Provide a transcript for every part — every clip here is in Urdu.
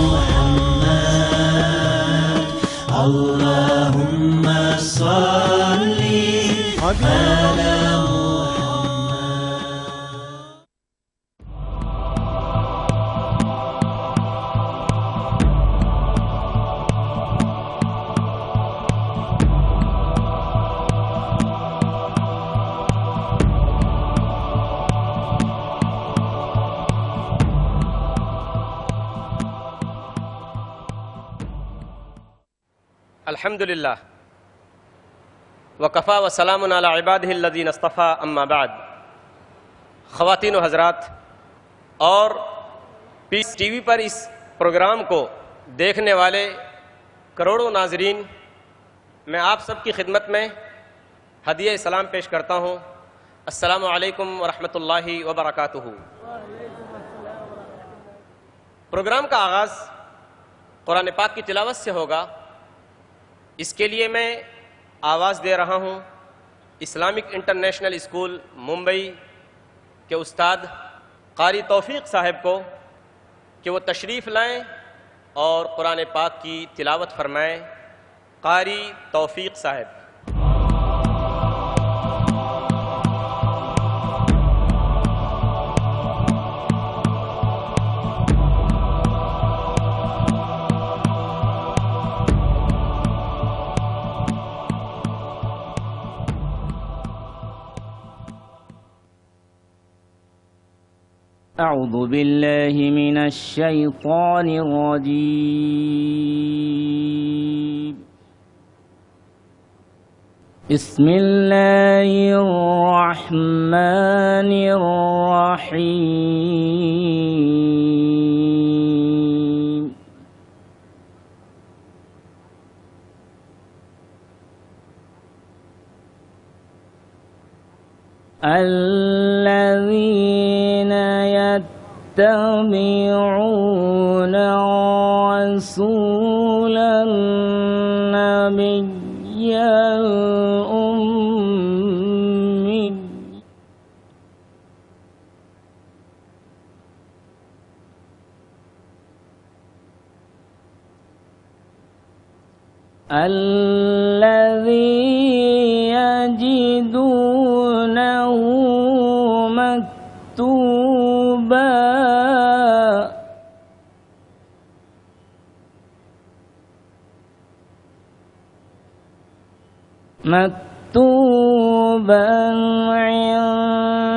محمد اللهم صل على الحمدللہ وکفا وسلام علی عبادہ الذین اصطفیٰ اما بعد. خواتین و حضرات اور پیس ٹی وی پر اس پروگرام کو دیکھنے والے کروڑوں ناظرین، میں آپ سب کی خدمت میں ہدیہ سلام پیش کرتا ہوں. السلام علیکم ورحمۃ اللہ وبرکاتہ. پروگرام کا آغاز قرآن پاک کی تلاوت سے ہوگا. اس کے لیے میں آواز دے رہا ہوں اسلامک انٹرنیشنل اسکول ممبئی کے استاد قاری توفیق صاحب کو کہ وہ تشریف لائیں اور قرآن پاک کی تلاوت فرمائیں. قاری توفیق صاحب. أعوذ بالله من الشيطان الرجيم. بسم الله الرحمن الرحيم. الذين يتبعون الرسول النبي الأمي الذي يجدونه مكتوبا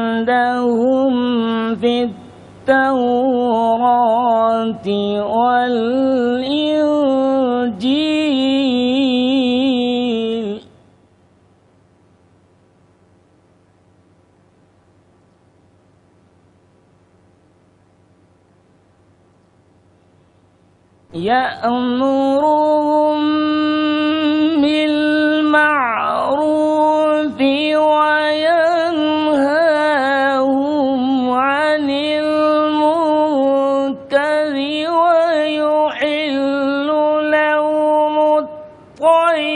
عندهم في التوراة والإنجيل يأمرهم بالمعروف وينهاهم عن المنكر ويحل لهم الطيبات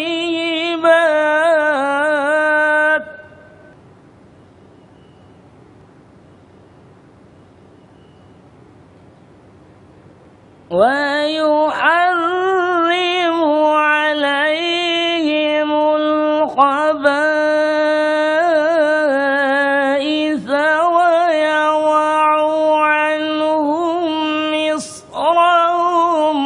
ويحرم عليهم الخبائث ويضع عنهم إصرهم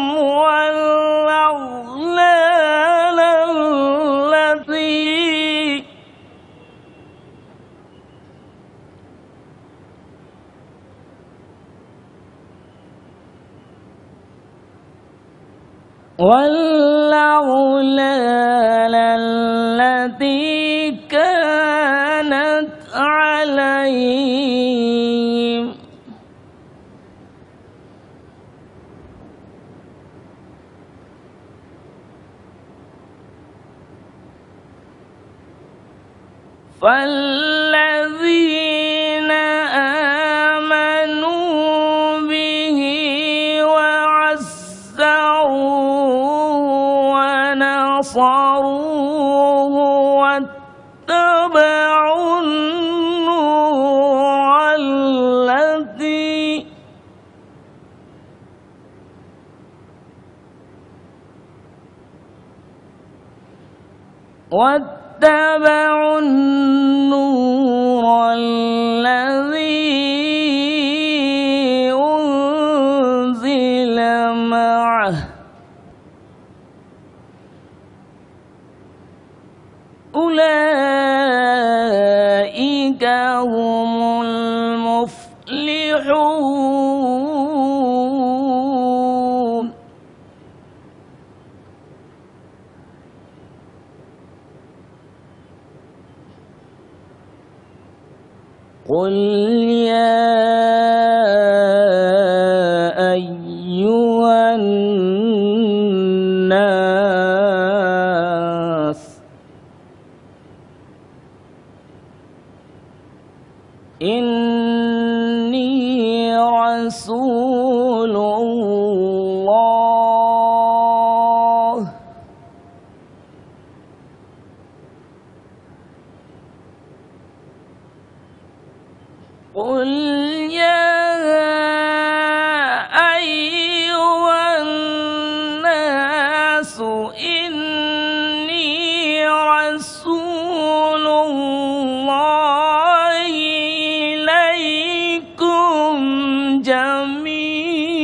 والأغلال التي كانت عليهم فالذين آمنوا به وعزروه ونصروه واتبعوا النور الذي واتبعوا النور الذي أنزل معه أولئك هم المفلحون. قل يا أيها الناس إني رسول الله قل يا أيها الناس إني رسول الله إليكم جميعا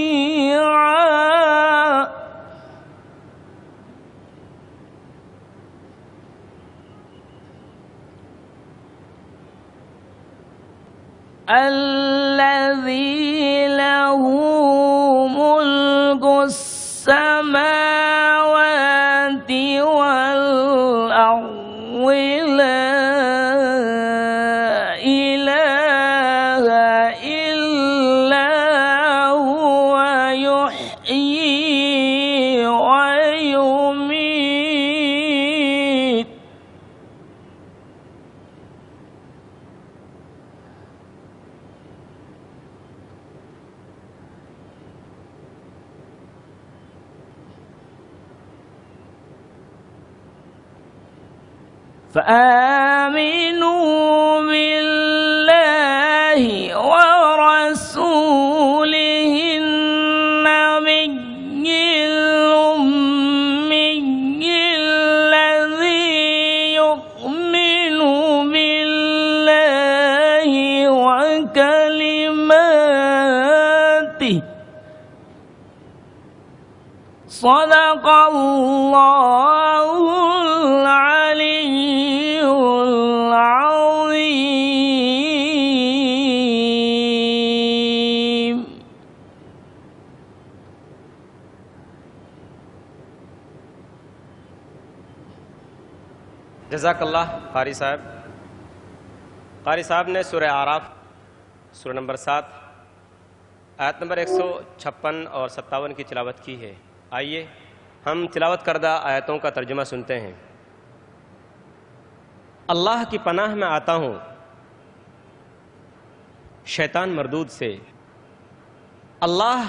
الذي له ملك السماوات والأرض لا إله إلا هو يحيي ويميت فآمنوا بالله ورسوله النبي الأمي الذي يؤمن بالله وكلماته صدق الله العلي العظيم. جزاک اللہ قاری صاحب. قاری صاحب نے سورہ اعراف سورہ نمبر 7 آیت نمبر 156 اور 57 کی تلاوت کی ہے. آئیے ہم تلاوت کردہ آیتوں کا ترجمہ سنتے ہیں. اللہ کی پناہ میں آتا ہوں شیطان مردود سے. اللہ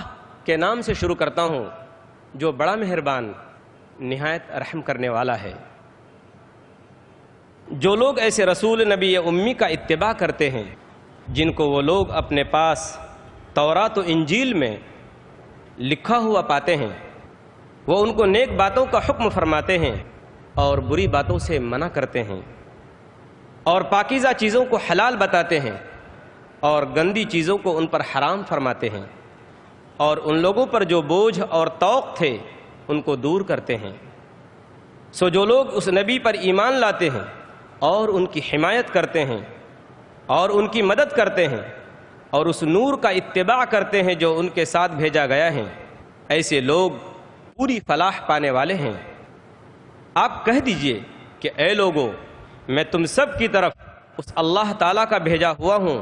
کے نام سے شروع کرتا ہوں جو بڑا مہربان نہایت رحم کرنے والا ہے. جو لوگ ایسے رسول نبی امی کا اتباع کرتے ہیں جن کو وہ لوگ اپنے پاس تورات و انجیل میں لکھا ہوا پاتے ہیں، وہ ان کو نیک باتوں کا حکم فرماتے ہیں اور بری باتوں سے منع کرتے ہیں، اور پاکیزہ چیزوں کو حلال بتاتے ہیں اور گندی چیزوں کو ان پر حرام فرماتے ہیں، اور ان لوگوں پر جو بوجھ اور طوق تھے ان کو دور کرتے ہیں. سو جو لوگ اس نبی پر ایمان لاتے ہیں اور ان کی حمایت کرتے ہیں اور ان کی مدد کرتے ہیں اور اس نور کا اتباع کرتے ہیں جو ان کے ساتھ بھیجا گیا ہے، ایسے لوگ پوری فلاح پانے والے ہیں. آپ کہہ دیجئے کہ اے لوگو، میں تم سب کی طرف اس اللہ تعالیٰ کا بھیجا ہوا ہوں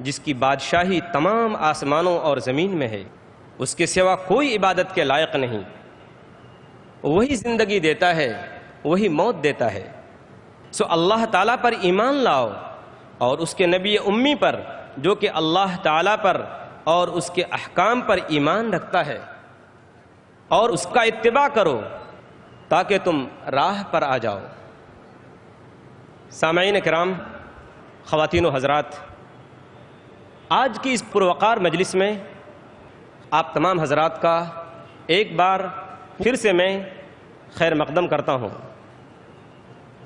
جس کی بادشاہی تمام آسمانوں اور زمین میں ہے، اس کے سوا کوئی عبادت کے لائق نہیں. وہی زندگی دیتا ہے، وہی موت دیتا ہے. سو اللہ تعالیٰ پر ایمان لاؤ اور اس کے نبی امی پر جو کہ اللہ تعالیٰ پر اور اس کے احکام پر ایمان رکھتا ہے، اور اس کا اتباع کرو تاکہ تم راہ پر آ جاؤ. سامعین کرام، خواتین و حضرات، آج کی اس پروقار مجلس میں آپ تمام حضرات کا ایک بار پھر سے میں خیر مقدم کرتا ہوں.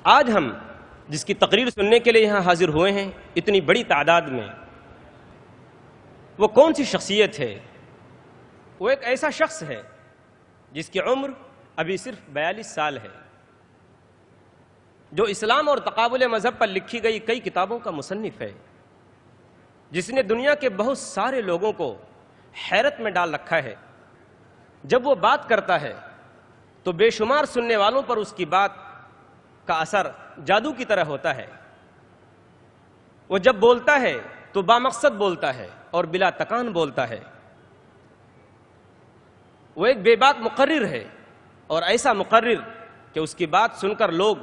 آج ہم جس کی تقریر سننے کے لیے یہاں حاضر ہوئے ہیں اتنی بڑی تعداد میں، وہ کون سی شخصیت ہے؟ وہ ایک ایسا شخص ہے جس کی عمر ابھی صرف 42 سال ہے، جو اسلام اور تقابل مذہب پر لکھی گئی کئی کتابوں کا مصنف ہے، جس نے دنیا کے بہت سارے لوگوں کو حیرت میں ڈال رکھا ہے۔ جب وہ بات کرتا ہے تو بے شمار سننے والوں پر اس کی بات کا اثر جادو کی طرح ہوتا ہے۔ وہ جب بولتا ہے تو بامقصد بولتا ہے اور بلا تکان بولتا ہے۔ وہ ایک بے باک مقرر ہے، اور ایسا مقرر کہ اس کی بات سن کر لوگ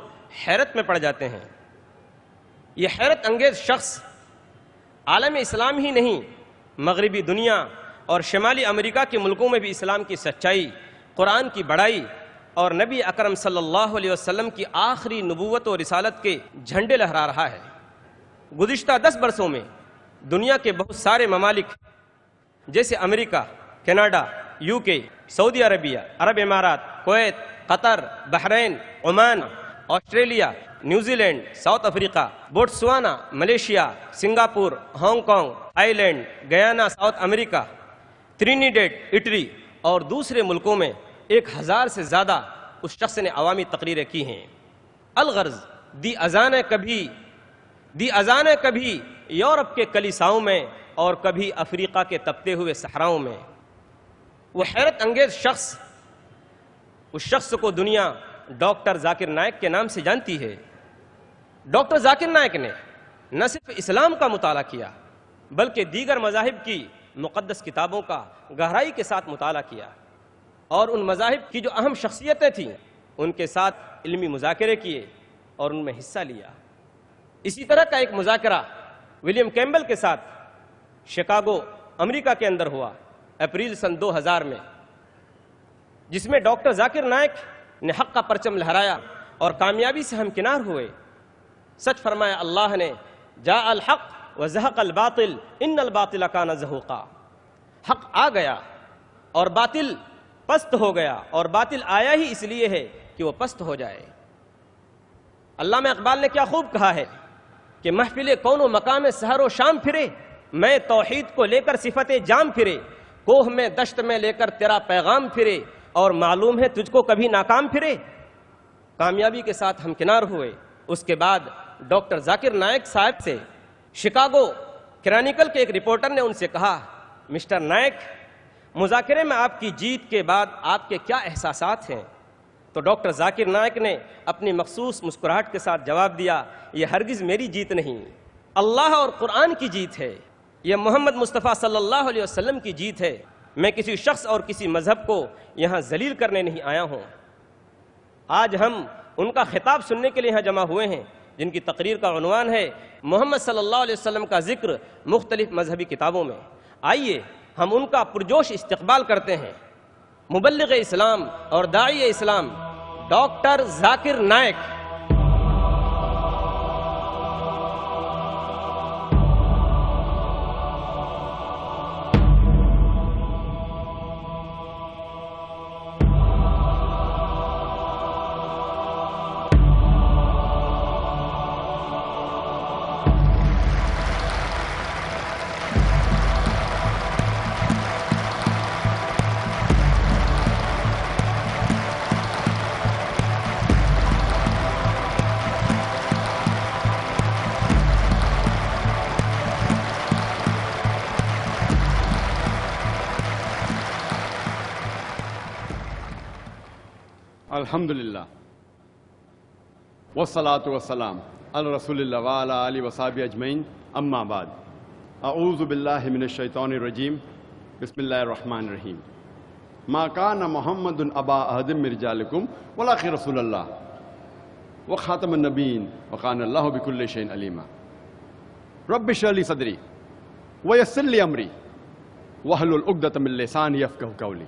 حیرت میں پڑ جاتے ہیں۔ یہ حیرت انگیز شخص عالم اسلام ہی نہیں، مغربی دنیا اور شمالی امریکہ کے ملکوں میں بھی اسلام کی سچائی، قرآن کی بڑائی اور نبی اکرم صلی اللہ علیہ وسلم کی آخری نبوت و رسالت کے جھنڈے لہرا رہا ہے۔ گزشتہ 10 برسوں میں دنیا کے بہت سارے ممالک جیسے امریکہ، کینیڈا، UK، سعودی عربیہ، عرب امارات، Kuwait, Qatar, Bahrain, Oman, Australia, New Zealand, South Africa, Botswana, Malaysia, Singapore, Hong Kong, آئی لینڈ، Guyana, South America, Trinidad, Italy اور دوسرے ملکوں میں 1000 سے زیادہ اس شخص نے عوامی تقریریں کی ہیں۔ الغرض دی اذانیں کبھی یورپ کے کلیساؤں میں اور کبھی افریقہ کے تپتے ہوئے صحراؤں میں۔ وہ حیرت انگیز شخص، اس شخص کو دنیا ڈاکٹر ذاکر نائک کے نام سے جانتی ہے۔ ڈاکٹر ذاکر نائک نے نہ صرف اسلام کا مطالعہ کیا بلکہ دیگر مذاہب کی مقدس کتابوں کا گہرائی کے ساتھ مطالعہ کیا، اور ان مذاہب کی جو اہم شخصیتیں تھیں ان کے ساتھ علمی مذاکرے کیے اور ان میں حصہ لیا۔ اسی طرح کا ایک مذاکرہ ولیم کیمبل کے ساتھ شکاگو، امریکہ کے اندر ہوا اپریل سن 2000 میں، جس میں ڈاکٹر ذاکر نائک نے حق کا پرچم لہرایا اور کامیابی سے ہمکنار ہوئے۔ سچ فرمایا اللہ نے، جاء الحق وزہق الباطل ان الباطل کان زہوقا۔ حق آ گیا اور باطل پست ہو گیا، اور باطل آیا ہی اس لیے ہے کہ وہ پست ہو جائے۔ علامہ اقبال نے کیا خوب کہا ہے کہ محفل کون و مقام سحر و شام پھرے، میں توحید کو لے کر صفت جام پھرے، کوہ میں دشت میں لے کر تیرا پیغام پھرے، اور معلوم ہے تجھ کو کبھی ناکام پھرے۔ کامیابی کے ساتھ ہمکنار ہوئے۔ اس کے بعد ڈاکٹر ذاکر نائک صاحب سے شکاگو کرانیکل کے ایک رپورٹر نے ان سے کہا، مسٹر نائک، مذاکرے میں آپ کی جیت کے بعد آپ کے کیا احساسات ہیں؟ تو ڈاکٹر ذاکر نائک نے اپنی مخصوص مسکراہٹ کے ساتھ جواب دیا، یہ ہرگز میری جیت نہیں، اللہ اور قرآن کی جیت ہے، یہ محمد مصطفیٰ صلی اللہ علیہ وسلم کی جیت ہے۔ میں کسی شخص اور کسی مذہب کو یہاں ذلیل کرنے نہیں آیا ہوں۔ آج ہم ان کا خطاب سننے کے لیے یہاں جمع ہوئے ہیں، جن کی تقریر کا عنوان ہے محمد صلی اللہ علیہ وسلم کا ذکر مختلف مذہبی کتابوں میں۔ آئیے ہم ان کا پرجوش استقبال کرتے ہیں۔ مبلغ اسلام اور داعی اسلام ڈاکٹر ذاکر نائک۔ الحمدللہ والصلاة والسلام علی رسول اللہ وعلی آلہ وصحبہ اجمعین، اما بعد، اعوذ باللہ من الشیطان الرجیم، بسم اللہ الرحمن الرحیم۔ ما کان محمد ابا احد من رجالکم ولکن رسول اللہ وخاتم النبیین وکان اللہ بکل شیء علیما۔ رب اشرح لی صدری ویسر لی امری واحلل عقدۃ من لسانی یفقہوا قولی۔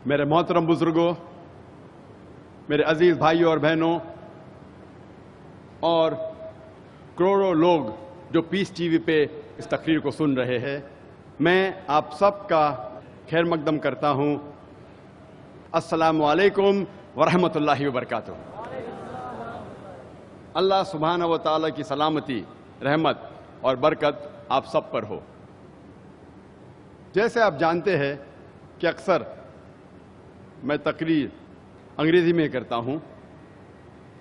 میرے محترم بزرگوں، میرے عزیز بھائیوں اور بہنوں، اور کروڑوں لوگ جو پیس ٹی وی پہ اس تقریر کو سن رہے ہیں، میں آپ سب کا خیر مقدم کرتا ہوں۔ السلام علیکم ورحمۃ اللہ وبرکاتہ۔ اللہ سبحانہ و تعالیٰ کی سلامتی، رحمت اور برکت آپ سب پر ہو۔ جیسے آپ جانتے ہیں کہ اکثر میں تقریر انگریزی میں کرتا ہوں،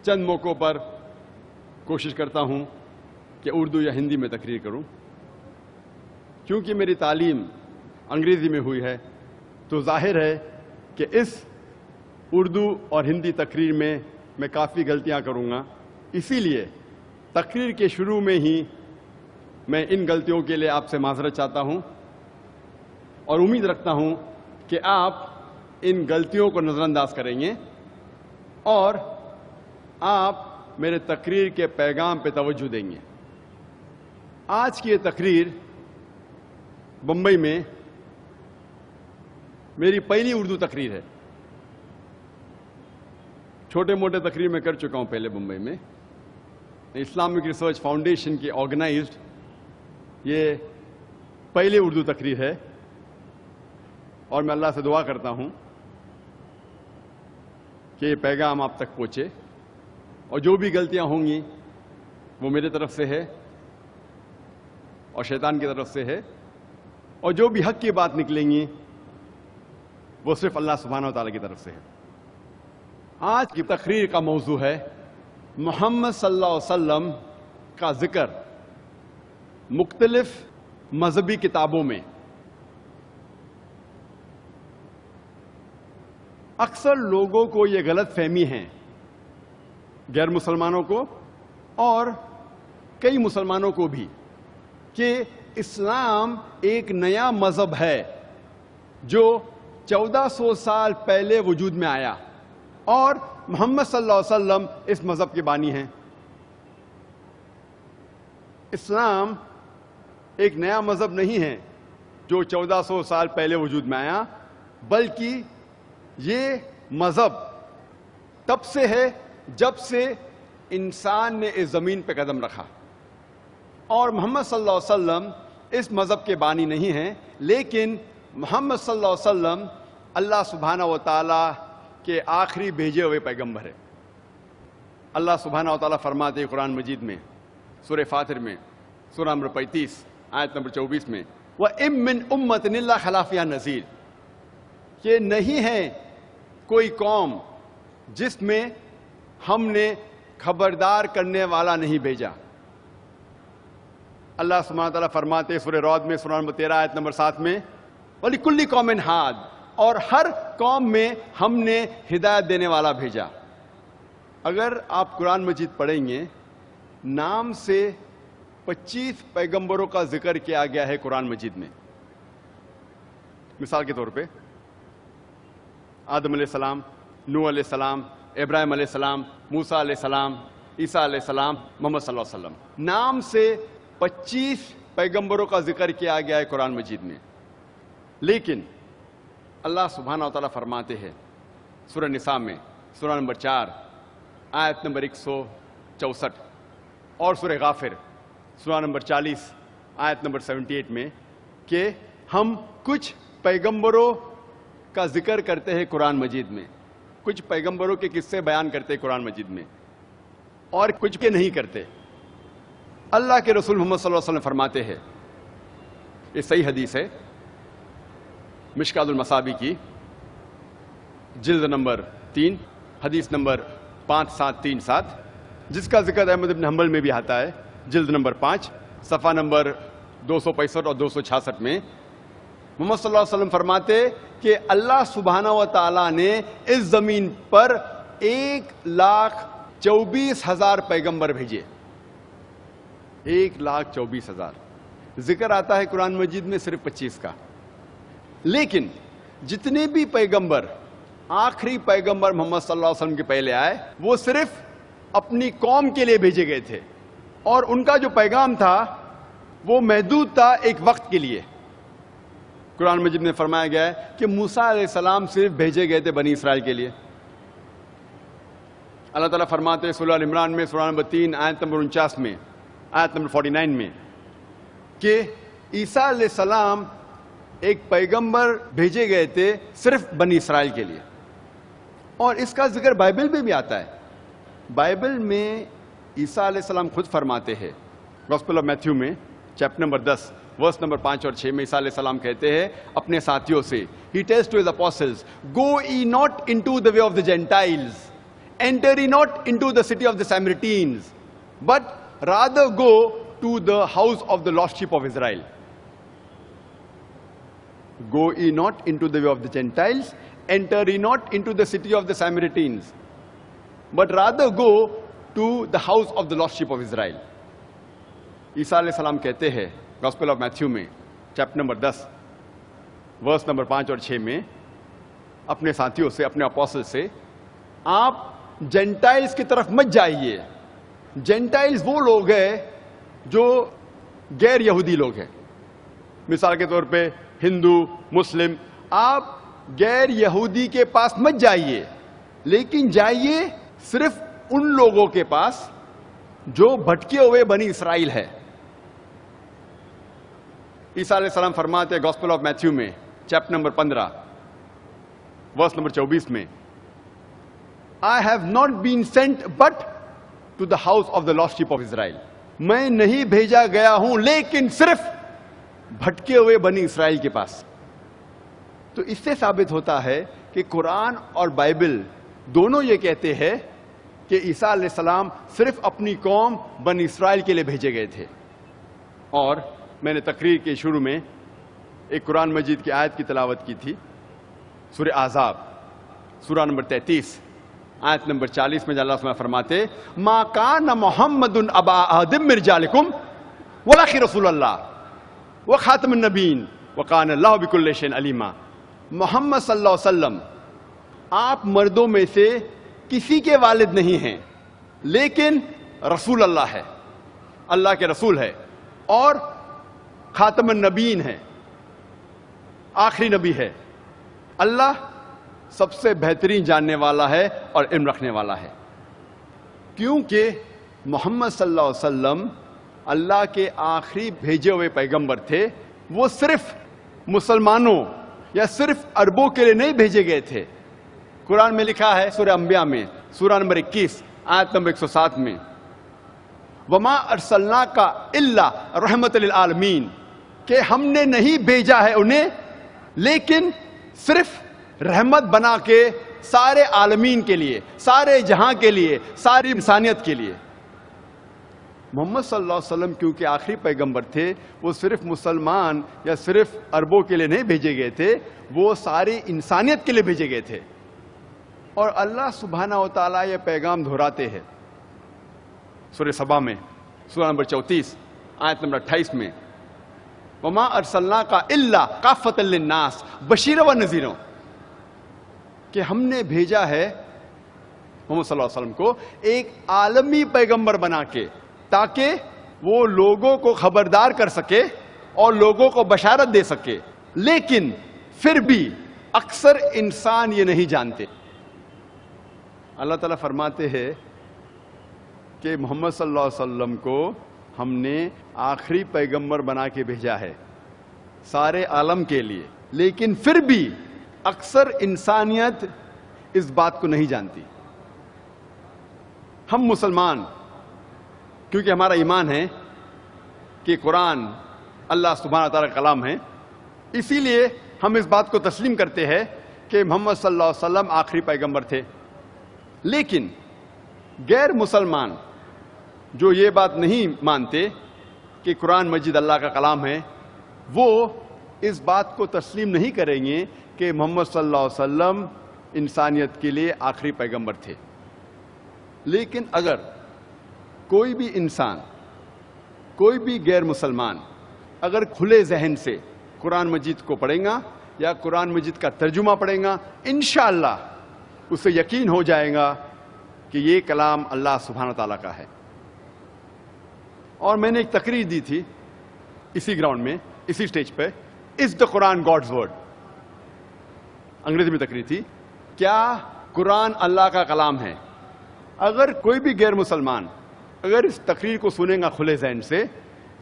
چند موقعوں پر کوشش کرتا ہوں کہ اردو یا ہندی میں تقریر کروں۔ کیونکہ میری تعلیم انگریزی میں ہوئی ہے تو ظاہر ہے کہ اس اردو اور ہندی تقریر میں کافی غلطیاں کروں گا، اسی لیے تقریر کے شروع میں ہی میں ان غلطیوں کے لیے آپ سے معذرت چاہتا ہوں اور امید رکھتا ہوں کہ آپ ان غلطیوں کو نظر انداز کریں گے اور آپ میرے تقریر کے پیغام پہ توجہ دیں گے۔ آج کی یہ تقریر بمبئی میں میری پہلی اردو تقریر ہے۔ چھوٹے موٹے تقریر میں کر چکا ہوں پہلے بمبئی میں۔ اسلامک ریسرچ فاؤنڈیشن کی آرگنائزڈ یہ پہلی اردو تقریر ہے اور میں اللہ سے دعا کرتا ہوں کہ یہ پیغام آپ تک پہنچے اور جو بھی غلطیاں ہوں گی وہ میرے طرف سے ہے اور شیطان کی طرف سے ہے، اور جو بھی حق کی بات نکلیں گی وہ صرف اللہ سبحانہ و تعالیٰ کی طرف سے ہے۔ آج کی تقریر کا موضوع ہے محمد صلی اللہ علیہ وسلم کا ذکر مختلف مذہبی کتابوں میں۔ اکثر لوگوں کو یہ غلط فہمی ہے، غیر مسلمانوں کو اور کئی مسلمانوں کو بھی، کہ اسلام ایک نیا مذہب ہے جو 1400 سال پہلے وجود میں آیا اور محمد صلی اللہ علیہ وسلم اس مذہب کے بانی ہیں۔ اسلام ایک نیا مذہب نہیں ہے جو 1400 سال پہلے وجود میں آیا، بلکہ یہ مذہب تب سے ہے جب سے انسان نے اس زمین پہ قدم رکھا، اور محمد صلی اللہ علیہ وسلم اس مذہب کے بانی نہیں ہیں، لیکن محمد صلی اللہ علیہ وسلم اللہ سبحانہ و تعالیٰ کے آخری بھیجے ہوئے پیغمبر ہے۔ اللہ سبحانہ و تعالیٰ فرماتے ہیں قرآن مجید میں سورہ فاطر میں سورہ نمبر 35 آیت نمبر 24 میں وَإِن مِّنْ أُمَّةٍ إِلَّا خَلَا فِيهَا نَذِيرٌ، کہ نہیں ہے کوئی قوم جس میں ہم نے خبردار کرنے والا نہیں بھیجا۔ اللہ سبحانہ تعالیٰ فرماتے ہیں سورہ رعد میں سورہ نمبر 13 آیت نمبر 7 میں وَلِكُلِّ قَوْمٍ ہَادٍ، اور ہر قوم میں ہم نے ہدایت دینے والا بھیجا۔ اگر آپ قرآن مجید پڑھیں گے، نام سے 25 پیغمبروں کا ذکر کیا گیا ہے قرآن مجید میں۔ مثال کے طور پہ آدم علیہ السلام، نوح علیہ السلام، ابراہیم علیہ السلام، موسیٰ علیہ السلام، عیسیٰ علیہ السلام، محمد صلی اللہ علیہ وسلم، نام سے 25 پیغمبروں کا ذکر کیا گیا ہے قرآن مجید میں۔ لیکن اللہ سبحانہ و تعالیٰ فرماتے ہیں سورہ نساء میں سورہ نمبر 4 آیت نمبر 164 اور سورہ غافر سورہ نمبر 40 آیت نمبر 78 میں کہ ہم کچھ پیغمبروں کا ذکر کرتے ہیں قرآن مجید میں، کچھ پیغمبروں کے قصے بیان کرتے ہیں قرآن مجید میں اور کچھ کے نہیں کرتے۔ اللہ کے رسول محمد صلی اللہ علیہ وسلم فرماتے ہیں، یہ صحیح حدیث ہے مشکات المصابی کی جلد نمبر 3 حدیث نمبر 5737، جس کا ذکر احمد بن حنبل میں بھی آتا ہے جلد نمبر 5 صفحہ نمبر 265 اور 266 میں محمد صلی اللہ علیہ وسلم فرماتے کہ اللہ سبحانہ و تعالیٰ نے اس زمین پر 1,24,000 پیغمبر بھیجے۔ 1,24,000 ذکر آتا ہے قرآن مجید میں صرف 25 کا، لیکن جتنے بھی پیغمبر آخری پیغمبر محمد صلی اللہ علیہ وسلم کے پہلے آئے وہ صرف اپنی قوم کے لیے بھیجے گئے تھے، اور ان کا جو پیغام تھا وہ محدود تھا ایک وقت کے لیے۔ قرآن مجید میں فرمایا گیا ہے کہ موسیٰ علیہ السلام صرف بھیجے گئے تھے بنی اسرائیل کے لیے۔ اللہ تعالیٰ فرماتے ہیں سورہ عمران میں سورہ نمبر 3 آیت نمبر 49 میں آیت نمبر 49 میں کہ عیسیٰ علیہ السلام ایک پیغمبر بھیجے گئے تھے صرف بنی اسرائیل کے لیے، اور اس کا ذکر بائبل میں بھی آتا ہے۔ بائبل میں عیسیٰ علیہ السلام خود فرماتے ہیں گاسپل آف میتھیو میں چیپٹر نمبر 10 ورس نمبر 5 اور 6 میں عیسیٰ علیہ السلام کہتے ہیں اپنے ساتھیوں سے, He tells to his apostles, Go ye not into the way of the Gentiles, enter ye not into the city of the Samaritans, but rather go to the house of the lost sheep of Israel. Go ye not into the way of the Gentiles, enter ye not into the city of the Samaritans, but rather go to the house of the lost sheep of Israel. عیسیٰ علیہ السلام کہتے ہیں گاسپل آف میتھیو میں چیپٹر نمبر 10 ورس نمبر 5 اور 6 میں اپنے ساتھیوں سے, اپنے اپوسل سے, آپ جینٹائلز کی طرف مت جائیے. جینٹائلز وہ لوگ ہیں جو غیر یہودی لوگ ہیں, مثال کے طور پہ ہندو, مسلم. آپ غیر یہودی کے پاس مت جائیے, لیکن جائیے صرف ان لوگوں کے پاس جو بھٹکے ہوئے بنی اسرائیل ہے. عیسیٰ علیہ السلام فرماتے ہیں گاسپل آف میتھیو میں چیپٹر نمبر 15 ورس نمبر 24 میں, I have not been sent but to the house of the lost sheep of Israel. میں نہیں بھیجا گیا ہوں لیکن صرف بھٹکے ہوئے بنی اسرائیل کے پاس. تو اس سے ثابت ہوتا ہے کہ قرآن اور بائبل دونوں یہ کہتے ہیں کہ عیسیٰ علیہ السلام صرف اپنی قوم بنی اسرائیل کے لیے بھیجے گئے تھے. اور میں نے تقریر کے شروع میں ایک قرآن مجید کی آیت کی تلاوت کی تھی, سورہ احزاب سورہ نمبر 33 آیت نمبر 40 میں اللہ سبحانہ فرماتے ما کان محمد ابا احد من رجالکم ولکن رسول اللہ وخاتم النبیین وکان اللہ بکل شیء علیما. محمد صلی اللہ علیہ وسلم آپ مردوں میں سے کسی کے والد نہیں ہیں, لیکن رسول اللہ ہے, اللہ کے رسول ہے, اور خاتم النبیین ہے, آخری نبی ہے. اللہ سب سے بہترین جاننے والا ہے اور علم رکھنے والا ہے. کیونکہ محمد صلی اللہ علیہ وسلم اللہ کے آخری بھیجے ہوئے پیغمبر تھے, وہ صرف مسلمانوں یا صرف عربوں کے لیے نہیں بھیجے گئے تھے. قرآن میں لکھا ہے سورہ انبیاء میں سورہ نمبر 21 آیت نمبر 107 میں, وما ارسلناک الا رحمت للعالمین, کہ ہم نے نہیں بھیجا ہے انہیں لیکن صرف رحمت بنا کے سارے عالمین کے لیے, سارے جہاں کے لیے, ساری انسانیت کے لیے. محمد صلی اللہ علیہ وسلم کیونکہ آخری پیغمبر تھے, وہ صرف مسلمان یا صرف عربوں کے لیے نہیں بھیجے گئے تھے, وہ ساری انسانیت کے لیے بھیجے گئے تھے. اور اللہ سبحانہ و تعالیٰ یہ پیغام دہراتے ہیں سورہ سبا میں سورہ نمبر 34 آیت نمبر 28 میں, وما ارسلناک الا کافۃ للناس بشیرا و نذیرا, کہ ہم نے بھیجا ہے محمد صلی اللہ علیہ وسلم کو ایک عالمی پیغمبر بنا کے, تاکہ وہ لوگوں کو خبردار کر سکے اور لوگوں کو بشارت دے سکے. لیکن پھر بھی اکثر انسان یہ نہیں جانتے. اللہ تعالیٰ فرماتے ہیں کہ محمد صلی اللہ علیہ وسلم کو ہم نے آخری پیغمبر بنا کے بھیجا ہے سارے عالم کے لیے, لیکن پھر بھی اکثر انسانیت اس بات کو نہیں جانتی. ہم مسلمان کیونکہ ہمارا ایمان ہے کہ قرآن اللہ سبحانہ تعالیٰ کا کلام ہے, اسی لیے ہم اس بات کو تسلیم کرتے ہیں کہ محمد صلی اللہ علیہ وسلم آخری پیغمبر تھے. لیکن غیر مسلمان جو یہ بات نہیں مانتے کہ قرآن مجید اللہ کا کلام ہے, وہ اس بات کو تسلیم نہیں کریں گے کہ محمد صلی اللہ علیہ وسلم انسانیت کے لیے آخری پیغمبر تھے. لیکن اگر کوئی بھی انسان, کوئی بھی غیر مسلمان اگر کھلے ذہن سے قرآن مجید کو پڑھیں گا یا قرآن مجید کا ترجمہ پڑھیں گا, انشاءاللہ اسے یقین ہو جائے گا کہ یہ کلام اللہ سبحانہ تعالیٰ کا ہے. اور میں نے ایک تقریر دی تھی اسی گراؤنڈ میں, اسی سٹیج پہ, از دا قرآن گاڈز ورڈ, انگریزی میں تقریر تھی, کیا قرآن اللہ کا کلام ہے. اگر کوئی بھی غیر مسلمان اگر اس تقریر کو سنیں گا کھلے ذہن سے,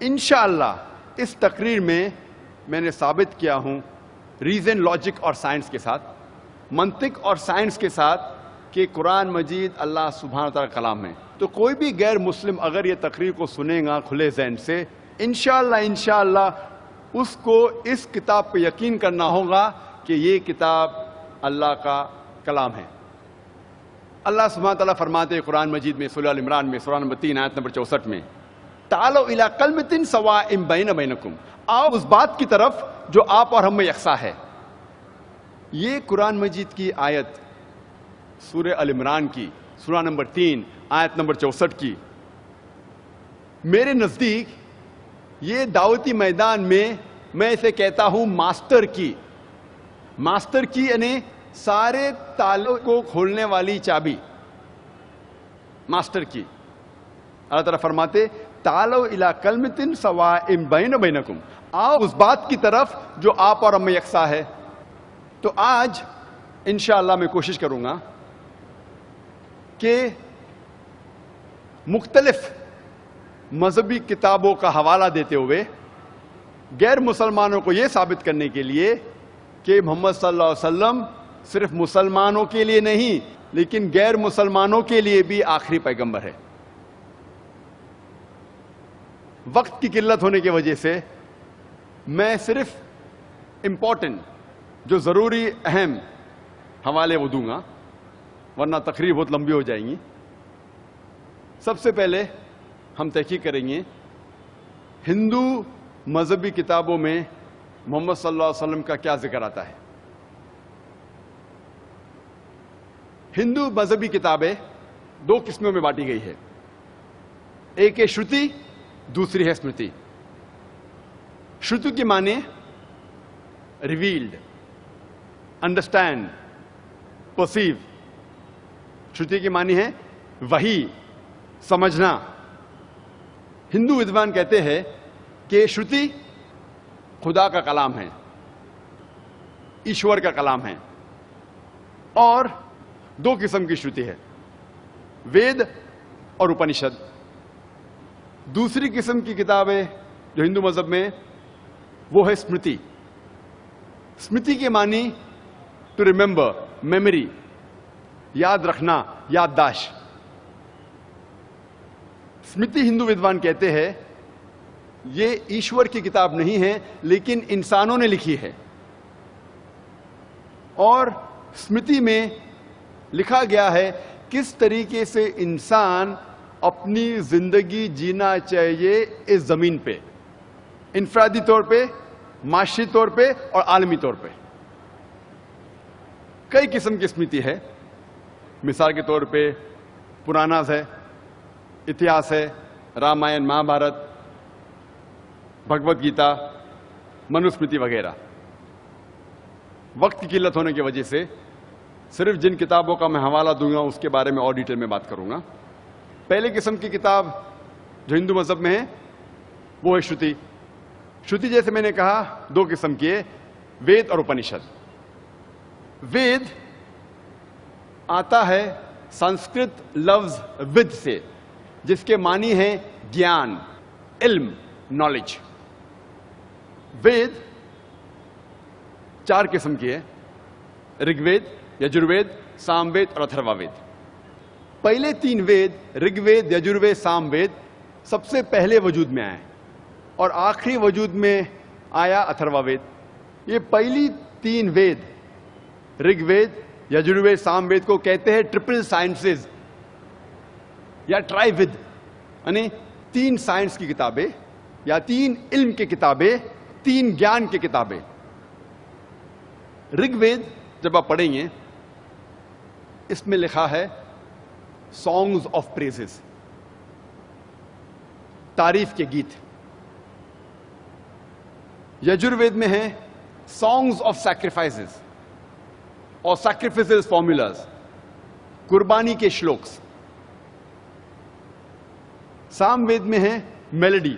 انشاءاللہ اس تقریر میں نے ثابت کیا ہوں ریزن, لاجک اور سائنس کے ساتھ, منطق اور سائنس کے ساتھ, کہ قرآن مجید اللہ سبحانہ تعالیٰ کا کلام ہے، تو کوئی بھی غیر مسلم اگر یہ تقریر کو سنے گا کھلے ذہن سے، انشاءاللہ اس کو اس کتاب پہ یقین کرنا ہوگا کہ یہ کتاب اللہ کا کلام ہے۔ اللہ سبحانہ تعالیٰ فرماتے ہیں قرآن مجید میں سورہ ال عمران میں سورہ نمبر 3 آیت نمبر 64 میں، تعالوا الی کلمۃ سواء بین بینکم، آؤ اس بات کی طرف جو آپ اور ہم میں یکساں ہے۔ یہ قرآن مجید کی آیت سورہ ال عمران کی سورہ نمبر 3 آیت نمبر 64 کی، میرے نزدیک یہ دعوتی میدان میں اسے کہتا ہوں ماسٹر کی یعنی سارے تالوں کو کھولنے والی چابی، ماسٹر کی۔ اللہ تعالیٰ فرماتے تعالوا الی کلمۃ سواء بین بینکم، آؤ اس بات کی طرف جو آپ اور ہم میں یکساں ہے۔ تو آج انشاءاللہ میں کوشش کروں گا کہ مختلف مذہبی کتابوں کا حوالہ دیتے ہوئے غیر مسلمانوں کو یہ ثابت کرنے کے لیے کہ محمد صلی اللہ علیہ وسلم صرف مسلمانوں کے لیے نہیں لیکن غیر مسلمانوں کے لیے بھی آخری پیغمبر ہے۔ وقت کی قلت ہونے کی وجہ سے میں صرف امپورٹنٹ جو ضروری اہم حوالے وہ دوں گا، ورنہ تقریر بہت لمبی ہو جائیں گی۔ سب سے پہلے ہم تحقیق کریں گے ہندو مذہبی کتابوں میں محمد صلی اللہ علیہ وسلم کا کیا ذکر آتا ہے۔ ہندو مذہبی کتابیں دو قسموں میں بانٹی گئی ہے، ایک ہے شروتی، دوسری ہے اسمرتی۔ شروتی کی معنی ریویلڈ، انڈرسٹینڈ، پرسیو۔ شروتی کی معنی ہے وحی، سمجھنا۔ ہندو ودوان کہتے ہیں کہ شروتی خدا کا کلام ہے، ایشور کا کلام ہے، اور دو قسم کی شروتی ہے، وید اور اپنشد۔ دوسری قسم کی کتابیں جو ہندو مذہب میں وہ ہے اسمرتی۔ اسمرتی کے معنی ٹو ریممبر، میموری، یاد رکھنا، یادداشت۔ اسمرتی ہندو ودوان کہتے ہیں یہ ایشور کی کتاب نہیں ہے لیکن انسانوں نے لکھی ہے، اور اسمرتی میں لکھا گیا ہے کس طریقے سے انسان اپنی زندگی جینا چاہیے اس زمین پہ، انفرادی طور پہ، معاشی طور پہ اور عالمی طور پہ۔ کئی قسم کی اسمرتی ہے، مثال کے طور پہ پراناز ہے، اتہاس ہے، رامائن، مہا بھارت، بھگوت گیتا، منوسمرتی وغیرہ۔ وقت کی قلت ہونے کی وجہ سے صرف جن کتابوں کا میں حوالہ دوں گا اس کے بارے میں اور ڈیٹیل میں بات کروں گا۔ پہلے قسم کی کتاب جو ہندو مذہب میں ہے وہ ہے شروتی۔ شروتی جیسے میں نے کہا دو قسم کی ہے، وید اور اپنشد۔ وید آتا ہے سنسکرت لفظ ود سے، جس کے معنی ہے گیان، علم، نالج۔ وید چار قسم کی ہے، رگ وید، یجروید، سام وید اور اتھروا وید۔ پہلے تین وید رگ وید، یجروید، سام وید سب سے پہلے وجود میں آئے اور آخری وجود میں آیا اتھروا وید۔ یہ پہلی تین وید رگ وید، یجروید، سام وید کو کہتے ہیں ٹرپل سائنسز یا ٹرائی ود، یعنی تین سائنس کی کتابیں یا تین علم کی کتابیں، تین گیان کی کتابیں۔ رگ وید جب آپ پڑھیں گے اس میں لکھا ہے سانگز آف پریزز، تعریف کے گیت۔ یجروید میں ہے سانگز آف سیکریفائسز اور سیکریفائسز فارمولاز، قربانی کے شلوکس۔ سام وید میں ہے میلڈی،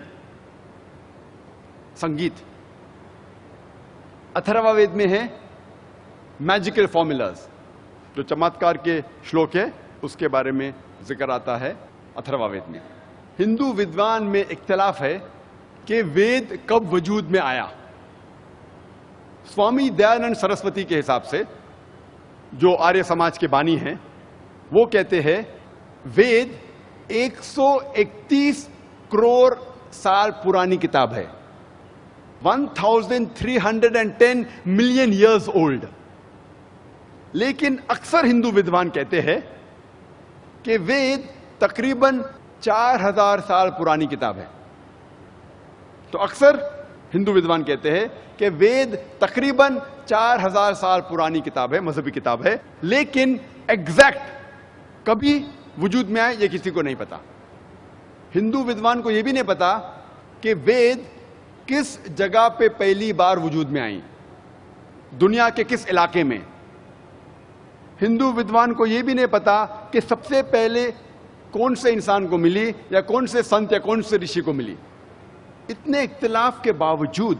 سنگیت۔ اتھروا وید میں ہے میجیکل فارمولاز، جو چمتکار کے شلوک ہے اس کے بارے میں ذکر آتا ہے اتھروا وید میں۔ ہندو ودوان میں اختلاف ہے کہ وید کب وجود میں آیا۔ سوامی دیانند سرسوتی کے حساب سے، جو آریہ سماج کے بانی ہیں، وہ کہتے ہیں وید 131 کروڑ سال پرانی کتاب ہے, 1310 ملین ایئرز اولڈ. لیکن اکثر ہندو ودوان کہتے ہیں کہ وید تقریباً 4000 سال پرانی کتاب ہے. تو اکثر ہندو ودوان کہتے ہیں کہ وید تقریباً 4000 سال پرانی کتاب ہے, مذہبی کتاب ہے, لیکن ایگزیکٹ کبھی وجود میں آئے یہ کسی کو نہیں پتا. ہندو ودوان کو یہ بھی نہیں پتا کہ وید کس جگہ پہ پہلی بار وجود میں آئیں, دنیا کے کس علاقے میں. ہندو ودوان کو یہ بھی نہیں پتا کہ سب سے پہلے کون سے انسان کو ملی, یا کون سے سنت یا کون سے رشی کو ملی. اتنے اختلاف کے باوجود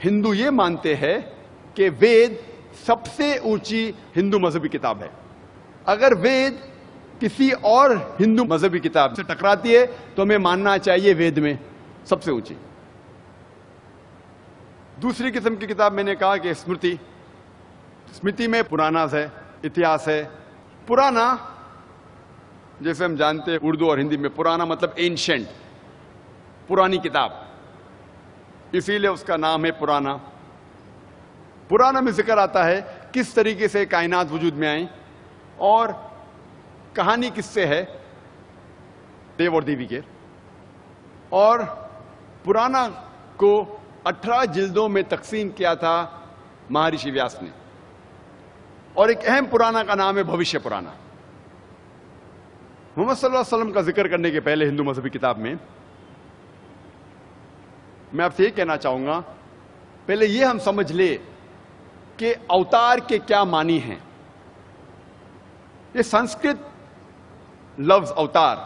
ہندو یہ مانتے ہیں کہ وید سب سے اونچی ہندو مذہبی کتاب ہے. اگر وید کسی اور ہندو مذہبی کتاب سے ٹکراتی ہے تو ہمیں ماننا چاہیے وید میں سب سے اونچی. دوسری قسم کی کتاب میں نے کہا کہ اسمرتی. اسمرتی میں پرانا ہے, اتہاس ہے. پرانا جیسے ہم جانتے ہیں اردو اور ہندی میں پرانا مطلب اینشنٹ, پرانی کتاب, اسی لیے اس کا نام ہے پرانا. پرانا میں ذکر آتا ہے کس طریقے سے کائنات وجود میں آئیں, اور کہانی کس سے ہے, دیو اور دیوی کے. اور پرانا کو 18 جلدوں میں تقسیم کیا تھا مہارشی ویاس نے, اور ایک اہم پرانا کا نام ہے بھوشیہ پرانا. محمد صلی اللہ علیہ وسلم کا ذکر کرنے کے پہلے ہندو مذہبی کتاب میں میں آپ سے یہ کہنا چاہوں گا, پہلے یہ ہم سمجھ لے کہ اوتار کے کیا معنی ہیں. یہ سنسکرت لفظ اوتار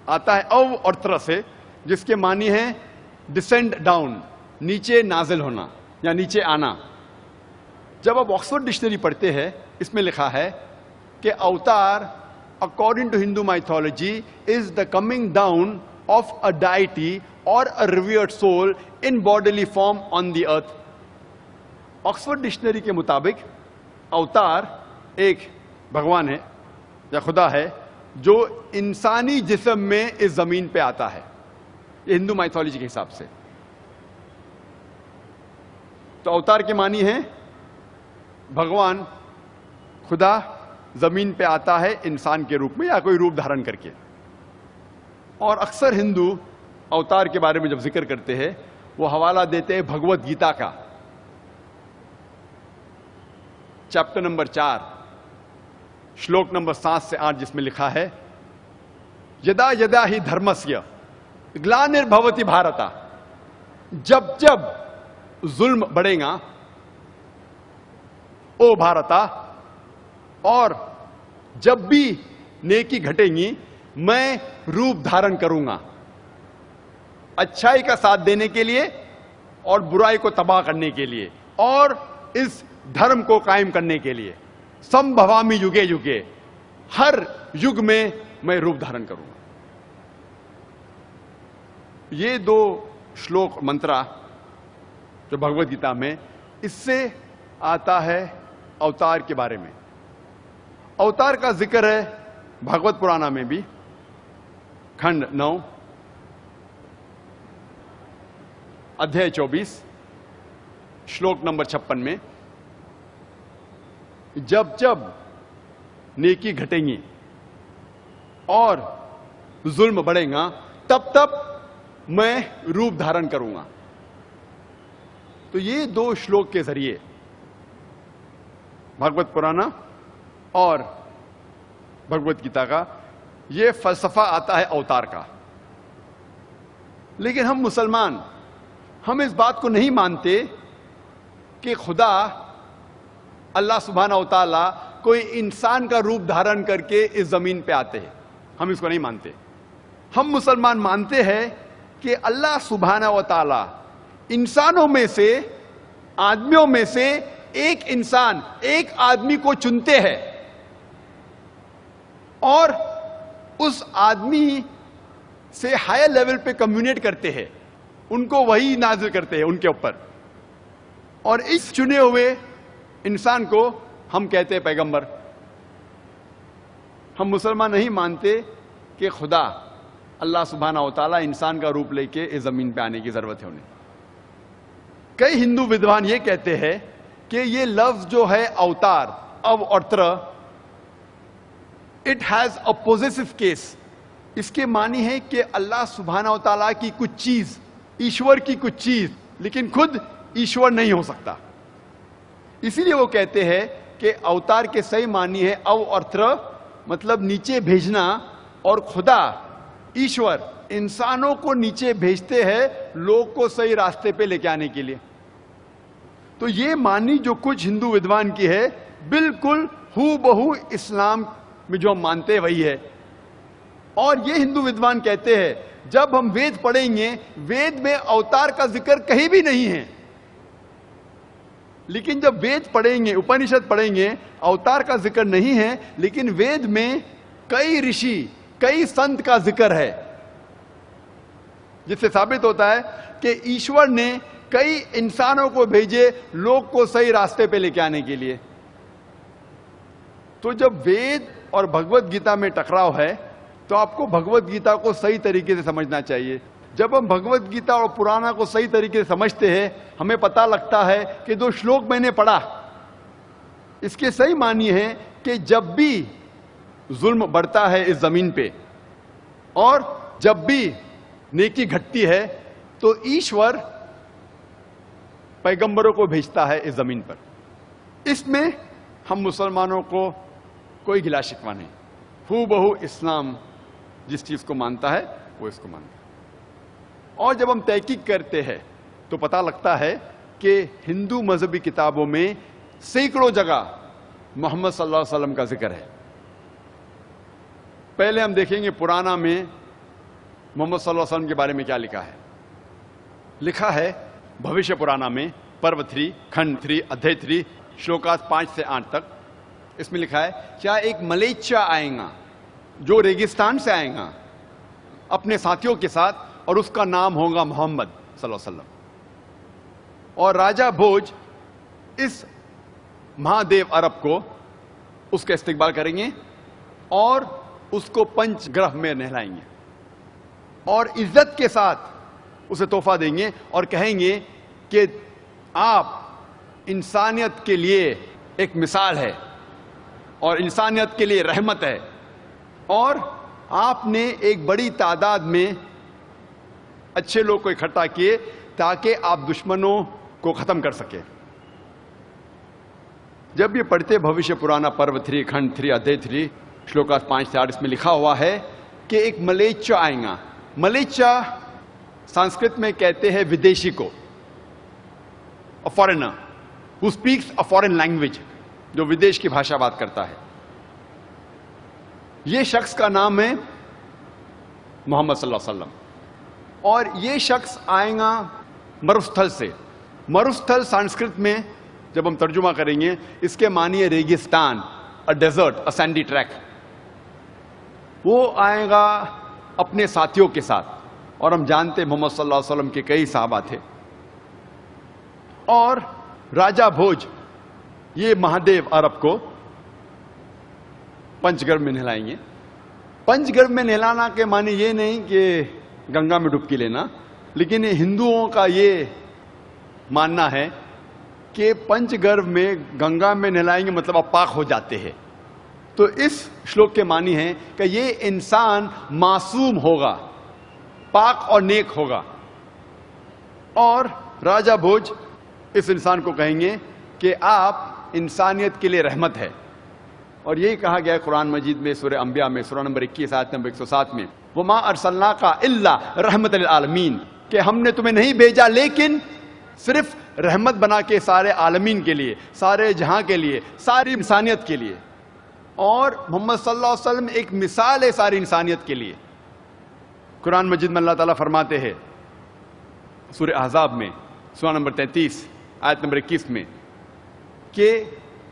آتا ہے او اور تر سے, جس کے معنی ہیں ڈسینڈ ڈاؤن, نیچے نازل ہونا یا نیچے آنا. جب آپ آکسفورڈ ڈکشنری پڑھتے ہیں اس میں لکھا ہے کہ اوتار according to Hindu mythology is the coming down of a deity or a revered soul in bodily form on the earth. Oxford dictionary کے مطابق اوتار ایک بھگوان ہے یا خدا ہے جو انسانی جسم میں اس زمین پہ آتا ہے. یہ ہندو مائتھولوجی کے حساب سے. تو اوتار کے معنی ہیں بھگوان خدا زمین پہ آتا ہے انسان کے روپ میں یا کوئی روپ دھارن کر کے. اور اکثر ہندو اوتار کے بارے میں جب ذکر کرتے ہیں وہ حوالہ دیتے ہیں بھگوت گیتا کا, چیپٹر نمبر 4 شلوک نمبر 7 سے 8, جس میں لکھا ہے یدا یدا ہی دھرمسیا گلانربھوتی بھارتا. جب جب ظلم بڑھے گا او بھارتا, اور جب بھی نیکی گھٹیں گی میں روپ دھارن کروں گا اچھائی کا ساتھ دینے کے لیے اور برائی کو تباہ کرنے کے لیے اور اس دھرم کو قائم کرنے کے لیے. سمبھوامی یوگے یوگے, ہر یگ میں روپ دھارن کروں گا. یہ 2 شلوک منترا جو بھگوت گیتا میں, اس سے آتا ہے اوتار کے بارے میں. اوتار کا ذکر ہے بھگوت پرانا میں بھی, کھنڈ 9 ادھیائے 24 شلوک نمبر 56 میں. جب جب نیکی گھٹیں گی اور ظلم بڑھے گا تب تب میں روپ دھارن کروں گا. تو یہ 2 شلوک کے ذریعے بھگوت پرانا اور بھگوت گیتا کا یہ فلسفہ آتا ہے اوتار کا. لیکن ہم مسلمان ہم اس بات کو نہیں مانتے کہ خدا اللہ سبحانہ و تعالی کوئی انسان کا روپ دھارن کر کے اس زمین پہ آتے ہیں. ہم اس کو نہیں مانتے. ہم مسلمان مانتے ہیں کہ اللہ سبحانہ و تعالی انسانوں میں سے, آدمیوں میں سے ایک انسان, ایک آدمی کو چنتے ہیں اور اس آدمی سے ہائر لیول پہ کمیونیٹ کرتے ہیں, ان کو وہی نازل کرتے ہیں ان کے اوپر, اور اس چنے ہوئے انسان کو ہم کہتے ہیں پیغمبر. ہم مسلمان نہیں مانتے کہ خدا اللہ سبحانہ و تعالیٰ انسان کا روپ لے کے اس زمین پہ آنے کی ضرورت ہے انہیں. کئی ہندو ودوان یہ کہتے ہیں کہ یہ لفظ جو ہے اوتار اور تر، it has a possessive case. اس کے معنی ہے کہ اللہ سبحانہ و تعالیٰ کی کچھ چیز، ایشور کی کچھ چیز، لیکن خود ایشور نہیں ہو سکتا. اسی لیے وہ کہتے ہیں کہ اوتار کے صحیح معنی ہے او اور تر، مطلب نیچے بھیجنا، اور خدا ایشور انسانوں کو نیچے بھیجتے ہیں لوگ کو صحیح راستے پہ لے کے آنے کے لیے. تو یہ معنی جو کچھ ہندو ودوان کی ہے بالکل ہو بہو اسلام میں جو ہم مانتے ہیں وہی ہے. اور یہ ہندو ودوان کہتے ہیں جب ہم وید پڑھیں گے، وید میں اوتار کا ذکر کہیں بھی نہیں ہے، لیکن جب وید پڑھیں گے، اپنشد پڑھیں گے، اوتار کا ذکر نہیں ہے، لیکن وید میں کئی رشی، کئی سنت کا ذکر ہے، جس سے ثابت ہوتا ہے کہ ایشور نے کئی انسانوں کو بھیجے لوگ کو صحیح راستے پہ لے کے آنے کے لیے. تو جب وید اور بھگوت گیتا میں ٹکراؤ ہے تو آپ کو بھگوت گیتا کو صحیح طریقے سے سمجھنا چاہیے. جب ہم بھگوت گیتا اور پرانا کو صحیح طریقے سے سمجھتے ہیں، ہمیں پتہ لگتا ہے کہ جو شلوک میں نے پڑھا اس کے صحیح معنی ہے کہ جب بھی ظلم بڑھتا ہے اس زمین پہ اور جب بھی نیکی گھٹتی ہے تو ایشور پیغمبروں کو بھیجتا ہے اس زمین پر. اس میں ہم مسلمانوں کو کوئی گلا شکوہ نہیں. ہو بہو اسلام جس چیز کو مانتا ہے وہ اس کو مانتا ہے. اور جب ہم تحقیق کرتے ہیں تو پتہ لگتا ہے کہ ہندو مذہبی کتابوں میں سینکڑوں جگہ محمد صلی اللہ علیہ وسلم کا ذکر ہے. پہلے ہم دیکھیں گے پرانا میں محمد صلی اللہ علیہ وسلم کے بارے میں کیا لکھا ہے. لکھا ہے بھوشیہ پرانا میں پرو 3 کھنڈ 3 ادھیے 3 شلوکات 5 سے 8 تک. اس میں لکھا ہے کیا ایک ملیچا آئے گا جو ریگستان سے آئے گا اپنے ساتھیوں کے ساتھ، اور اس کا نام ہوگا محمد صلی اللہ علیہ وسلم. اور راجا بھوج اس مہادیو عرب کو اس کا استقبال کریں گے اور اس کو پنچ گرہ میں نہلائیں گے اور عزت کے ساتھ اسے تحفہ دیں گے اور کہیں گے کہ آپ انسانیت کے لیے ایک مثال ہے اور انسانیت کے لیے رحمت ہے، اور آپ نے ایک بڑی تعداد میں اچھے لوگ کو اکٹھا کیے تاکہ آپ دشمنوں کو ختم کر سکے. جب یہ پڑھتے بھوشیہ پرانا پرو 3 کھنڈ 3 ادھیے 3 شلوکات 5 سے 8 اس میں لکھا ہوا ہے کہ ایک ملیچا آئے گا. ملیچا سنسکرت میں کہتے ہیں ودیشی کو، a foreigner who speaks a foreign language، جو ودیش کی بھاشا بات کرتا ہے. یہ شخص کا نام ہے محمد صلی اللہ علیہ وسلم، اور یہ شخص آئے گا مروستھل سے. مروستھل سنسکرت میں جب ہم ترجمہ کریں گے اس کے معنی ہے ریگستان، a desert, a sandy track. وہ آئے گا اپنے ساتھیوں کے ساتھ، اور ہم جانتے محمد صلی اللہ علیہ وسلم کے کئی صحابہ تھے. اور راجا بھوج یہ مہادیو عرب کو پنچ گرھ میں نہلائیں گے. پنچ گرھ میں نہلانا کے معنی یہ نہیں کہ گنگا میں ڈبکی لینا، لیکن ہندوؤں کا یہ ماننا ہے کہ پنچ گرھ میں گنگا میں نہلائیں گے مطلب آپ پاک ہو جاتے ہیں. تو اس شلوک کے معنی ہے کہ یہ انسان معصوم ہوگا، پاک اور نیک ہوگا. اور راجا بھوج اس انسان کو کہیں گے کہ آپ انسانیت کے لیے رحمت ہے. اور یہی کہا گیا ہے قرآن مجید میں سورہ انبیاء میں سورہ نمبر 21 آیت نمبر 107 میں وَمَا أَرْسَلْنَاكَ إِلَّا رَحْمَةً لِلْعَالَمِينَ، کہ ہم نے تمہیں نہیں بھیجا لیکن صرف رحمت بنا کے سارے عالمین کے لیے، سارے جہاں کے لیے، ساری انسانیت کے لیے. اور محمد صلی اللہ علیہ وسلم ایک مثال ہے ساری انسانیت کے لیے. قرآن مجید میں اللہ تعالیٰ فرماتے ہیں سورہ احزاب میں سورہ نمبر 33 آیت نمبر 21 میں کہ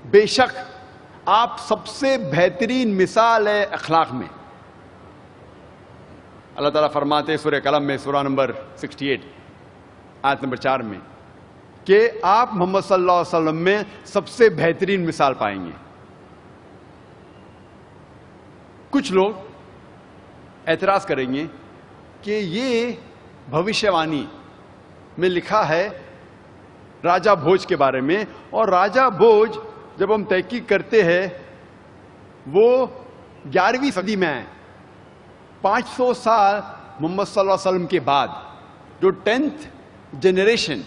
بے شک آپ سب سے بہترین مثال ہے اخلاق میں. اللہ تعالیٰ فرماتے ہیں سورہ قلم میں سورہ نمبر 68 آیت نمبر 4 میں کہ آپ محمد صلی اللہ علیہ وسلم میں سب سے بہترین مثال پائیں گے. کچھ لوگ اعتراض کریں گے کہ یہ بھوشیوانی میں لکھا ہے راجہ بھوج کے بارے میں، اور راجہ بھوج جب ہم تحقیق کرتے ہیں وہ 11ویں صدی میں ہے، 500 سال محمد صلی اللہ علیہ وسلم کے بعد، جو 10th جنریشن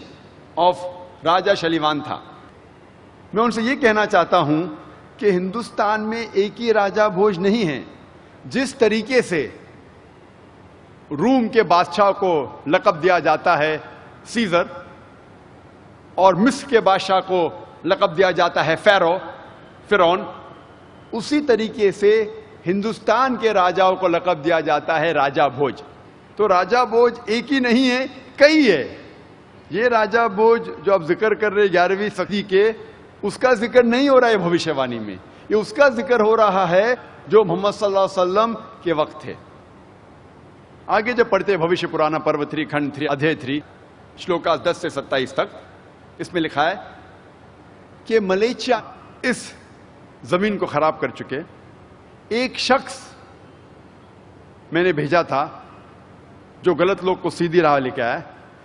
آف راجہ شلیوان تھا۔ میں ان سے یہ کہنا چاہتا ہوں کہ ہندوستان میں ایک ہی راجہ بھوج نہیں ہے۔ جس طریقے سے روم کے بادشاہ کو لقب دیا جاتا ہے سیزر، اور مصر کے بادشاہ کو لقب دیا جاتا ہے فرعون، اسی طریقے سے ہندوستان کے راجاؤں کو لقب دیا جاتا ہے راجہ بھوج۔ تو راجہ بھوج ایک ہی نہیں ہے، کئی ہے۔ یہ راجہ بھوج جو آپ ذکر کر رہے 11ویں صدی کے، اس کا ذکر نہیں ہو رہا ہے بھوشیوانی میں، یہ اس کا ذکر ہو رہا ہے جو محمد صلی اللہ علیہ وسلم کے وقت تھے۔ آگے جب پڑھتے بھوشیہ پرانا پرو 3 کھنڈ 3 ادھیے 3 شلوکا 10 سے 27 تک، اس میں لکھا ہے کہ ملیچیا اس زمین کو خراب کر چکے۔ ایک شخص میں نے بھیجا تھا جو غلط لوگ کو سیدھی راہ لے کے آیا،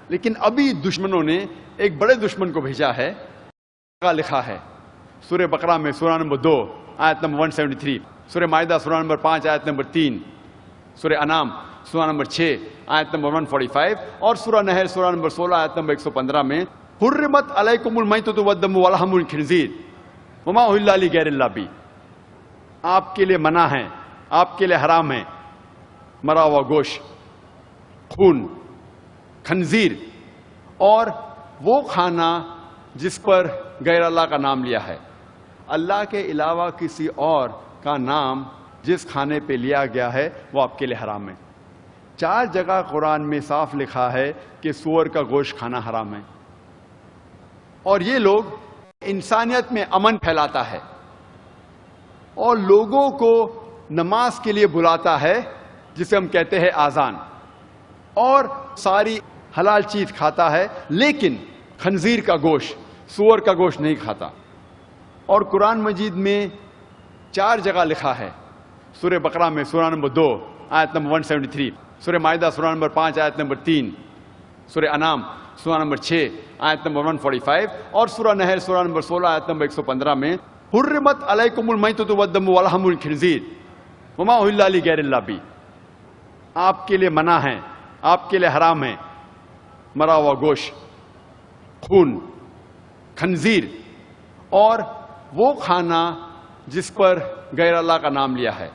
لیکن ابھی دشمنوں نے ایک بڑے دشمن کو بھیجا ہے۔ لکھا ہے سورہ بقرہ میں سورہ نمبر 2 آیت نمبر 173، سورہ مائدہ سورہ نمبر 5 آیت نمبر 3، سورہ انعام سورہ نمبر 6 آیت نمبر 145، اور سورہ نحل سورہ نمبر 16 آیت نمبر 115 میں حرمت علیکم المیتۃ والدم ولحم الخنزیر وما اہل لغیر اللہ بہ، آپ کے لیے منع ہے، آپ کے لیے حرام ہے مرا ہوا گوشت، خون، خنزیر، اور وہ کھانا جس پر غیر اللہ کا نام لیا ہے، اللہ کے علاوہ کسی اور کا نام جس کھانے پہ لیا گیا ہے وہ آپ کے لیے حرام ہے۔ 4 جگہ قرآن میں صاف لکھا ہے کہ سور کا گوشت کھانا حرام ہے، اور یہ لوگ انسانیت میں امن پھیلاتا ہے اور لوگوں کو نماز کے لیے بلاتا ہے، جسے ہم کہتے ہیں آذان، اور ساری حلال چیز کھاتا ہے، لیکن خنزیر کا گوشت، سور کا گوشت نہیں کھاتا۔ اور قرآن مجید میں 4 جگہ لکھا ہے، سورہ بقرہ میں سورہ نمبر 2 آیت نمبر 173، سورہ مائدہ سورہ نمبر 5 آیت نمبر 3، سورہ انعام سورہ نمبر 6 آیت نمبر 145، اور سورہ نحل سورہ نمبر 16 آیت نمبر 115 میں حرمت علیکم المیتۃ والدم ولحم الخنزیر وما اہل لغیر اللہ بہ، آپ کے لیے منع ہے، آپ کے لیے حرام ہے مرا ہوا گوشت، خون، خنزیر، اور وہ کھانا جس پر غیر اللہ کا نام لیا ہے،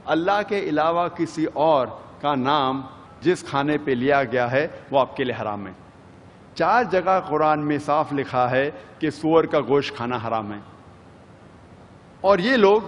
اللہ کے علاوہ کسی اور کا نام جس کھانے پہ لیا گیا ہے وہ آپ کے لیے حرام ہے۔ 4 جگہ قرآن میں صاف لکھا ہے کہ سور کا گوشت کھانا حرام ہے، اور یہ لوگ